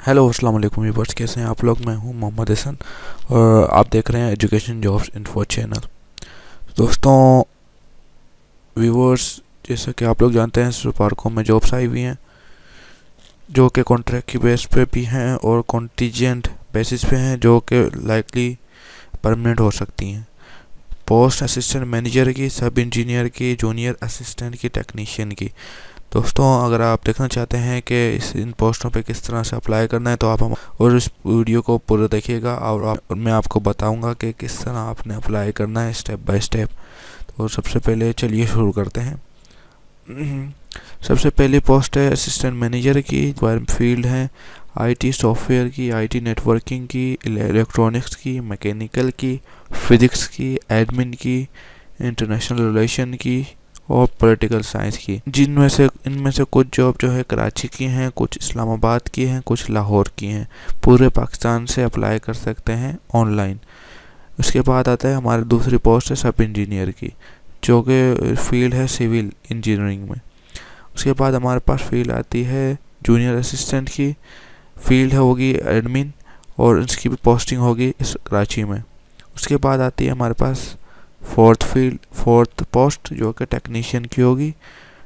Hello अस्सलाम वालेकुम viewers, कैसे हैं आप लोग। मैं हूं मोहम्मद हसन और आप देख रहे हैं एजुकेशन जॉब्स इन्फो चैनल। दोस्तों व्यूअर्स, जैसा कि आप लोग जानते हैं सुपारको में जॉब्स आई हुई हैं जो कि कॉन्ट्रैक्ट की बेस पे भी हैं और कॉन्टीजेंट बेसिस पे हैं जो कि लाइकली परमानेंट हो सकती हैं। पोस्ट असिस्टेंट मैनेजर की, सब इंजीनियर की, जूनियर असिस्टेंट की, टेक्नीशियन की। दोस्तों अगर आप देखना चाहते हैं कि इन पोस्टों पे किस तरह से अप्लाई करना है तो आप और इस वीडियो को पूरा देखिएगा और मैं आपको बताऊंगा कि किस तरह आपने अप्लाई करना है स्टेप बाय स्टेप। तो सबसे पहले चलिए शुरू करते हैं। सबसे पहली पोस्ट है असिस्टेंट मैनेजर की। फील्ड है आईटी सॉफ्टवेयर की, आईटी नेटवर्किंग की, इलेक्ट्रॉनिक्स की, मैकेनिकल की, फिजिक्स की, एडमिन की, इंटरनेशनल रिलेशन की और पॉलिटिकल साइंस की। इनमें से कुछ जॉब जो है कराची की हैं, कुछ इस्लामाबाद की हैं, कुछ लाहौर की हैं। पूरे पाकिस्तान से अप्लाई कर सकते हैं ऑनलाइन। उसके बाद आता है हमारी दूसरी पोस्ट है सब इंजीनियर की, जो कि फील्ड है सिविल इंजीनियरिंग में। उसके बाद हमारे पास फील्ड आती है जूनियर असिस्टेंट की, फील्ड होगी एडमिन और इसकी भी पोस्टिंग होगी इस कराची में। उसके बाद आती है हमारे पास फोर्थ पोस्ट जो कि टेक्नीशियन की होगी।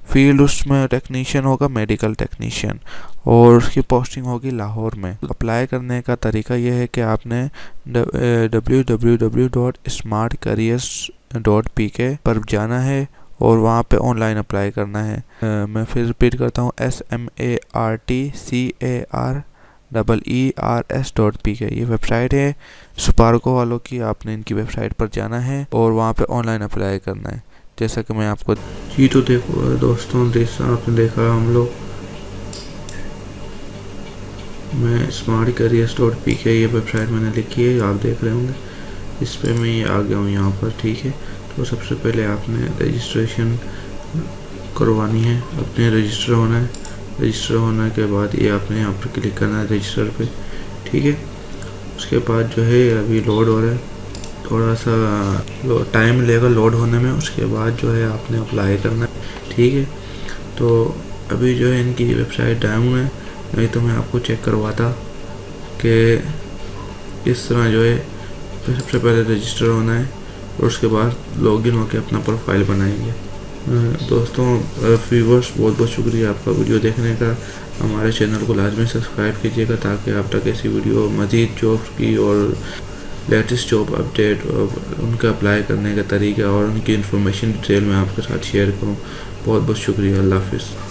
फील्ड उसमें टेक्नीशियन होगा, मेडिकल टेक्नीशियन, और उसकी पोस्टिंग होगी लाहौर में। अप्लाई करने का तरीका यह है कि आपने www.smartcareers.pk पर जाना है और वहाँ पे ऑनलाइन अप्लाई करना है। मैं फिर रिपीट करता हूँ, SMARTCAREERS.pk ये वेबसाइट है सुपारको वालों की। आपने इनकी वेबसाइट पर जाना है और वहाँ पे ऑनलाइन अप्लाई करना है, जैसा कि मैं आपको जी। तो देखो दोस्तों, आपने देखा हम लोग, मैं SmartCareers.pk ये वेबसाइट मैंने लिखी है, आप देख रहे होंगे। इस पर मैं आ गया हूँ यहाँ पर, ठीक है। तो सबसे पहले आपने रजिस्ट्रेशन करवानी है, अपने रजिस्टर होना है। रजिस्टर होने के बाद ये आपने यहाँ पर क्लिक करना है रजिस्टर पे, ठीक है। उसके बाद जो है अभी लोड हो रहा है, थोड़ा सा टाइम लेगा लोड होने में। उसके बाद जो है आपने अप्लाई करना है, ठीक है। तो अभी जो है इनकी वेबसाइट डाउन है, नहीं तो मैं आपको चेक करवाता कि इस तरह जो है सबसे पहले रजिस्टर होना है और उसके बाद लॉगिन होकर अपना प्रोफाइल बनाएंगे। दोस्तों व्यूअर्स, बहुत बहुत शुक्रिया आपका वीडियो देखने का। हमारे चैनल को लाजमी सब्सक्राइब कीजिएगा ताकि आप तक ऐसी वीडियो मज़ीद जॉब की और लेटेस्ट जॉब अपडेट और उनका अप्लाई करने का तरीका और उनकी इन्फॉर्मेशन डिटेल में आपके साथ शेयर करूं। बहुत बहुत शुक्रिया। अल्लाह हाफिज़।